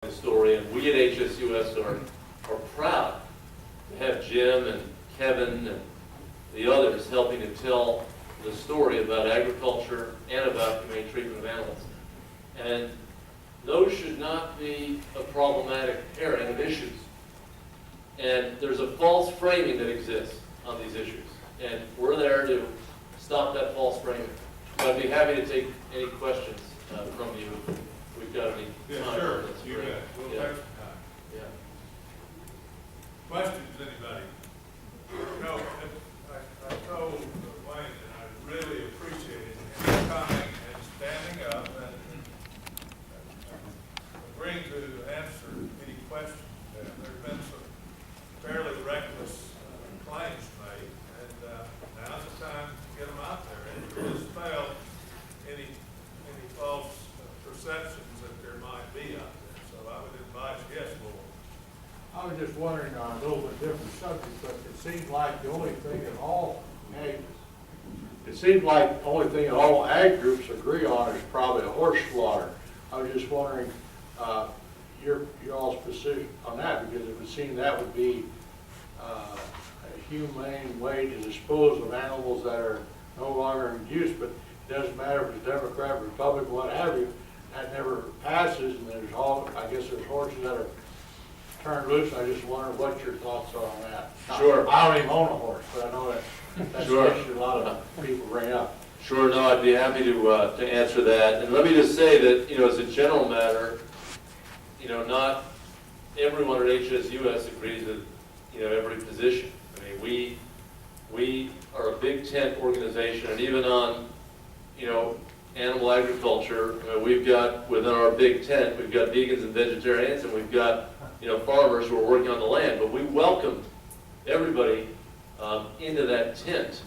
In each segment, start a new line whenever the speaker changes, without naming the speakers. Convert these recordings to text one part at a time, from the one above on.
the story, and we at HSUS are proud to have Jim and Kevin and the others helping to tell the story about agriculture and about humane treatment of animals. And those should not be a problematic pairing of issues. And there's a false framing that exists on these issues. And we're there to stop that false framing. So I'd be happy to take any questions from you if we've got any time.
Sure.
on this.
You bet. We'll take some time.
Yeah.
Questions, anybody? No, I told Wayne that I really appreciated him coming and standing up and agreeing to answer any questions. There's been some fairly reckless claims made, and now's the time to get them out there and dispel any false perceptions that there might be out there. So I would advise, yes, Lord.
I was just wondering on a little bit different subject, but it seems like the only thing that all ag groups agree on is probably a horse slaughter. I was just wondering, your all's position on that, because it would seem that would be a humane way to dispose of animals that are no longer in use, but it doesn't matter if it's Democrat, Republican, what have you, that never passes, and there's I guess there's horses that are turned loose. I just wonder what your thoughts are on that.
Sure.
I don't even own a horse, but I know that's
Sure.
an issue a lot of people bring up.
Sure, no, I'd be happy to answer that. And let me just say that, as a general matter, not everyone at HSUS agrees with, every position. I mean, we are a big tent organization, and even on, animal agriculture, we've got, within our big tent, we've got vegans and vegetarians, and we've got, farmers who are working on the land. But we welcome everybody into that tent.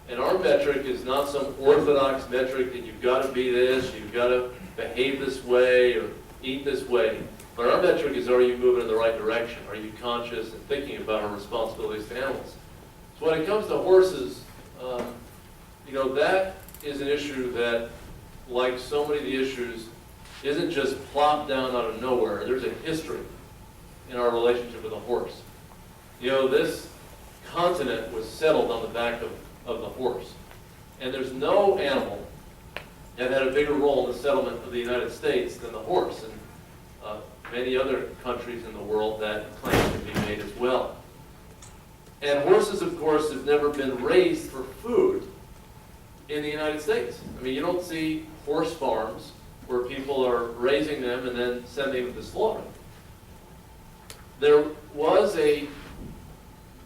And our metric is not some orthodox metric that you've got to be this, you've got to behave this way, or eat this way. But our metric is, are you moving in the right direction? Are you conscious and thinking about our responsibilities to animals? So when it comes to horses, that is an issue that, like so many of the issues, isn't just plopped down out of nowhere. There's a history in our relationship with the horse. This continent was settled on the back of the horse. And there's no animal that had a bigger role in the settlement of the United States than the horse. And many other countries in the world, that claim can be made as well. And horses, of course, have never been raised for food in the United States. I mean, you don't see horse farms where people are raising them and then sending them to slaughter. There was a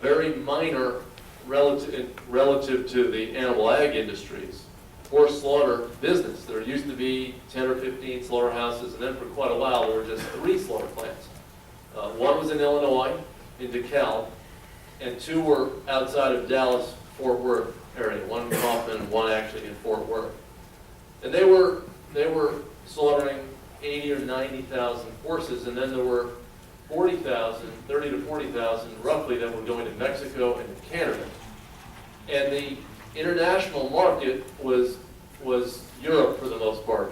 very minor relative to the animal ag industries horse slaughter business. There used to be 10 or 15 slaughterhouses, and then for quite a while there were just 3 slaughter plants. One was in Illinois, in DeKalb, and 2 were outside of Dallas, Fort Worth area. One in Kaufman and one actually in Fort Worth. And they were slaughtering 80 or 90,000 horses, and then there were 30 to 40,000 roughly that were going to Mexico and to Canada. And the international market was Europe for the most part.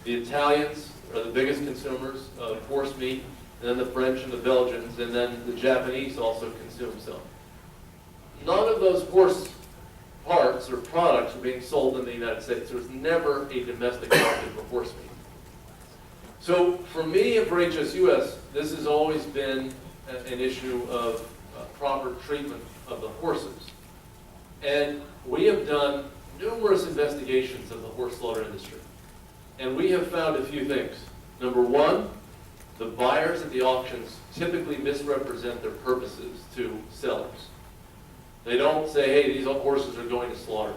The Italians are the biggest consumers of horse meat, and then the French and the Belgians, and then the Japanese also consume some. None of those horse parts or products are being sold in the United States. There's never a domestic market for horse meat. So for me and for HSUS, this has always been an issue of proper treatment of the horses. And we have done numerous investigations of the horse slaughter industry. And we have found a few things. Number one, the buyers at the auctions typically misrepresent their purposes to sellers. They don't say, hey, these horses are going to slaughter.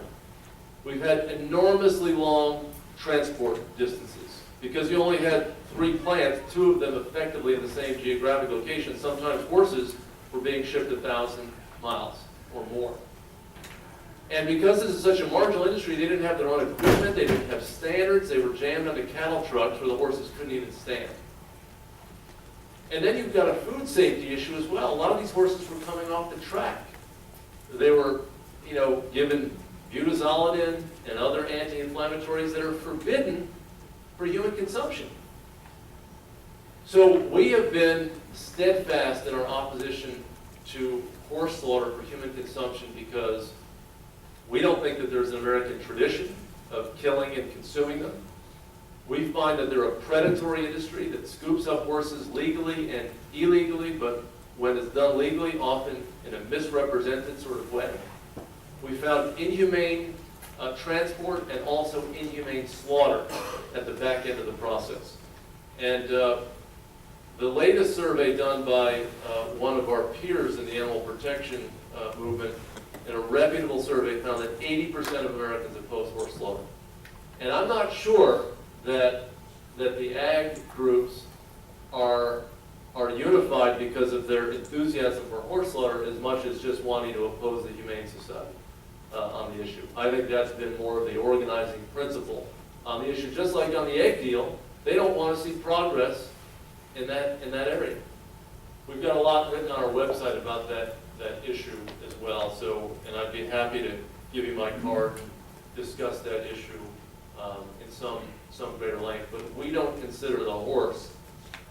We've had enormously long transport distances because you only had 3 plants, 2 of them effectively in the same geographic location. Sometimes horses were being shipped 1,000 miles or more. And because this is such a marginal industry, they didn't have their own equipment, they didn't have standards, they were jammed onto cattle trucks where the horses couldn't even stand. And then you've got a food safety issue as well. A lot of these horses were coming off the track. They were, given butazolidine and other anti-inflammatories that are forbidden for human consumption. So we have been steadfast in our opposition to horse slaughter for human consumption because we don't think that there's an American tradition of killing and consuming them. We find that they're a predatory industry that scoops up horses legally and illegally, but when it's done legally, often in a misrepresented sort of way. We found inhumane transport and also inhumane slaughter at the back end of the process. And the latest survey done by one of our peers in the animal protection movement, in a reputable survey, found that 80% of Americans oppose horse slaughter. And I'm not sure that the ag groups are unified because of their enthusiasm for horse slaughter as much as just wanting to oppose the Humane Society on the issue. I think that's been more of the organizing principle on the issue. Just like on the egg deal, they don't want to see progress in that area. We've got a lot written on our website about that issue as well. So, and I'd be happy to give you my card and discuss that issue in some greater length. But we don't consider the horse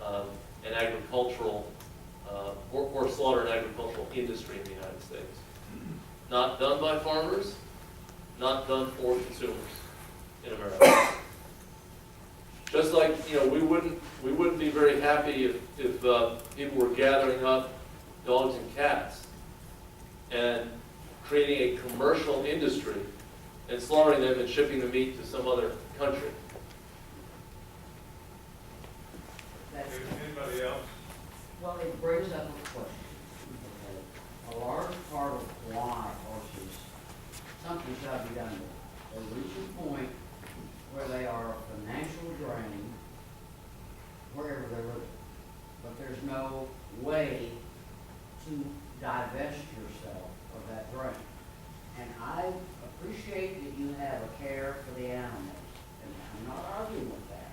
an agricultural horse slaughter and agricultural industry in the United States. Not done by farmers, not done for consumers in America. Just like, we wouldn't be very happy if people were gathering up dogs and cats and creating a commercial industry and slaughtering them and shipping the meat to some other country.
Anybody else?
Well, it brings up a question. A large part of why horses, something's got to be done with it. They reach a point where they are a financial drain wherever they're living. But there's no way to divest yourself of that drain. And I appreciate that you have a care for the animals, and I'm not arguing with that.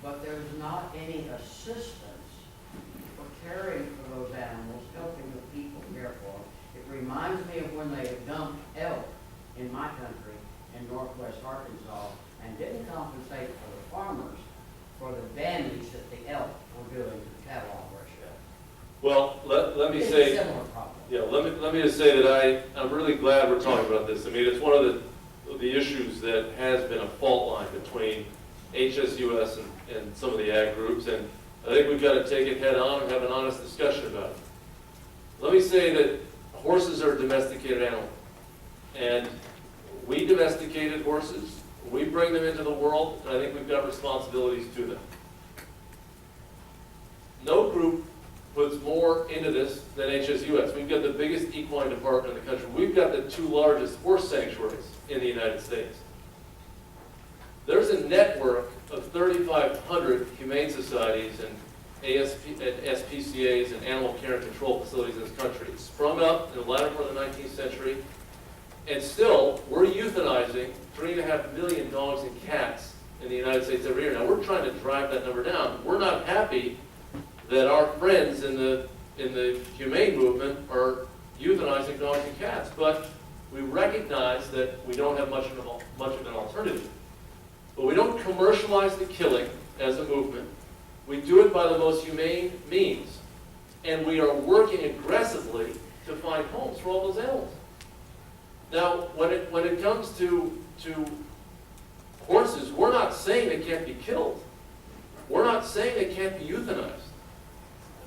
But there's not any assistance for caring for those animals, helping the people care for them. It reminds me of when they dumped elk in my country in northwest Arkansas and didn't compensate for the farmers for the damage that the elk were doing to the cattle operation.
Well, let me
It's
say,
a similar problem.
yeah, let me just say that I'm really glad we're talking about this. I mean, it's one of the issues that has been a fault line between HSUS and some of the ag groups, and I think we've got to take it head on and have an honest discussion about it. Let me say that horses are a domesticated animal, and we domesticated horses. We bring them into the world, and I think we've got responsibilities to them. No group puts more into this than HSUS. We've got the biggest equine department in the country. We've got the 2 largest horse sanctuaries in the United States. There's a network of 3,500 humane societies and SPCAs and animal care and control facilities in this country. It sprung up in the latter part of the 19th century, and still, we're euthanizing 3.5 million dogs and cats in the United States every year. Now, we're trying to drive that number down. We're not happy that our friends in the humane movement are euthanizing dogs and cats, but we recognize that we don't have much of an alternative. But we don't commercialize the killing as a movement. We do it by the most humane means, and we are working aggressively to find homes for all those animals. Now, when it comes to horses, we're not saying they can't be killed. We're not saying they can't be euthanized.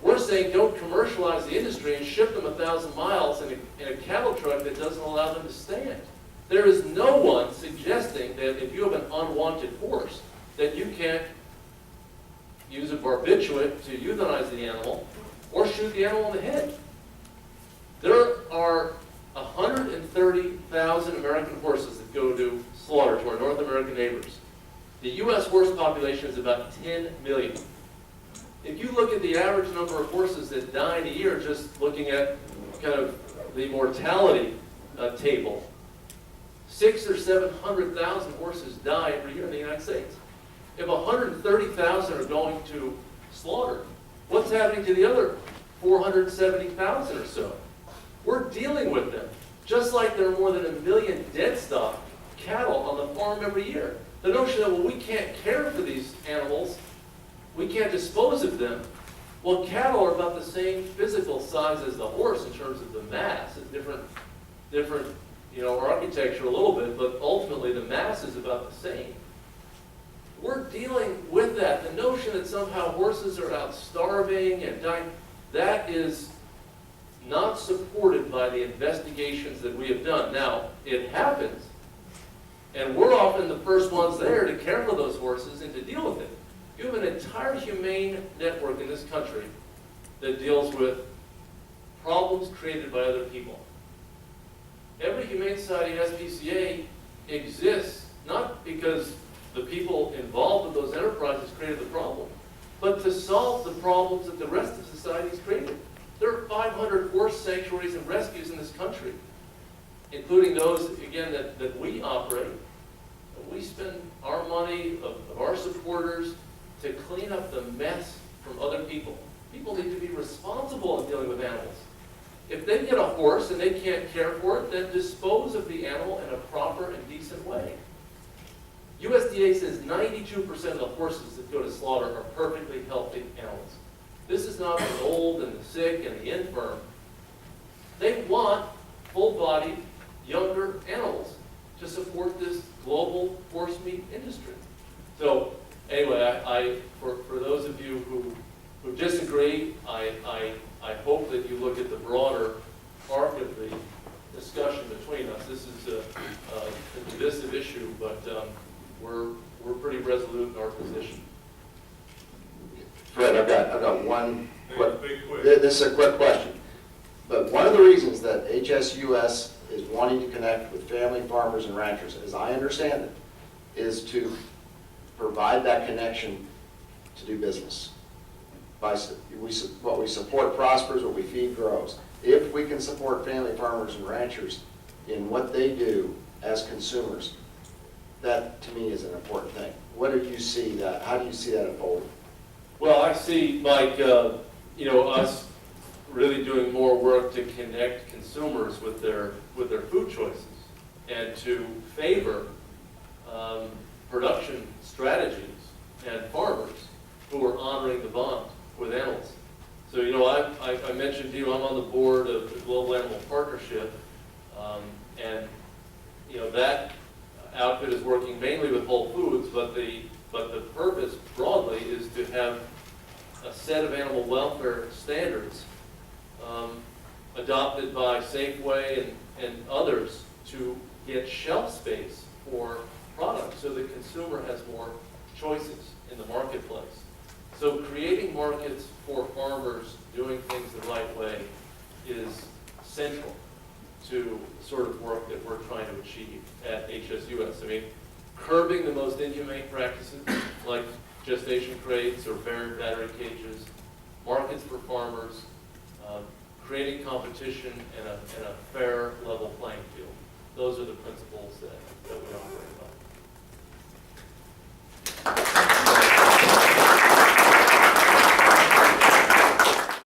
We're saying don't commercialize the industry and ship them 1,000 miles in a cattle truck that doesn't allow them to stand. There is no one suggesting that if you have an unwanted horse, that you can't use a barbiturate to euthanize the animal or shoot the animal in the head. There are 130,000 American horses that go to slaughter to our North American neighbors. The U.S. horse population is about 10 million. If you look at the average number of horses that die in a year, just looking at kind of the mortality table, 600,000 or 700,000 horses die every year in the United States. If 130,000 are going to slaughter, what's happening to the other 470,000 or so? We're dealing with them, just like there are more than 1 million dead stock cattle on the farm every year. The notion that, well, we can't care for these animals we can't dispose of them. Well, cattle are about the same physical size as the horse in terms of the mass. It's different, architecture a little bit, but ultimately the mass is about the same. We're dealing with that. The notion that somehow horses are out starving and dying, that is not supported by the investigations that we have done. Now, it happens, and we're often the first ones there to care for those horses and to deal with it. You have an entire humane network in this country that deals with problems created by other people. Every Humane Society and SPCA exists not because the people involved with those enterprises created the problem, but to solve the problems that the rest of society has created. There are 500 horse sanctuaries and rescues in this country, including those, again, that we operate. We spend our money, of our supporters, to clean up the mess from other people. People need to be responsible in dealing with animals. If they get a horse and they can't care for it, then dispose of the animal in a proper and decent way. USDA says 92% of the horses that go to slaughter are perfectly healthy animals. This is not the old and the sick and the infirm. They want full-bodied, younger animals to support this global horse meat industry. So anyway, for those of you who disagree, I hope that you look at the broader arc of the discussion between us. This is a divisive issue, but we're pretty resolute in our position.
Fred, I've got one quick,
Big quick.
this is a quick question. But one of the reasons that HSUS is wanting to connect with family farmers and ranchers, as I understand it, is to provide that connection to do business. What we support prospers, what we feed grows. If we can support family farmers and ranchers in what they do as consumers, that to me is an important thing. What do you see that? How do you see that unfolding?
Well, I see, Mike, us really doing more work to connect consumers with their food choices and to favor production strategies and farmers who are honoring the bond with animals. So, I mentioned to you, I'm on the board of the Global Animal Partnership, and that outfit is working mainly with Whole Foods, but the purpose broadly is to have a set of animal welfare standards adopted by Safeway and others to get shelf space for products so the consumer has more choices in the marketplace. So creating markets for farmers doing things the right way is central to the sort of work that we're trying to achieve at HSUS. I mean, curbing the most inhumane practices like gestation crates or battery cages, markets for farmers, creating competition and a fair level playing field. Those are the principles that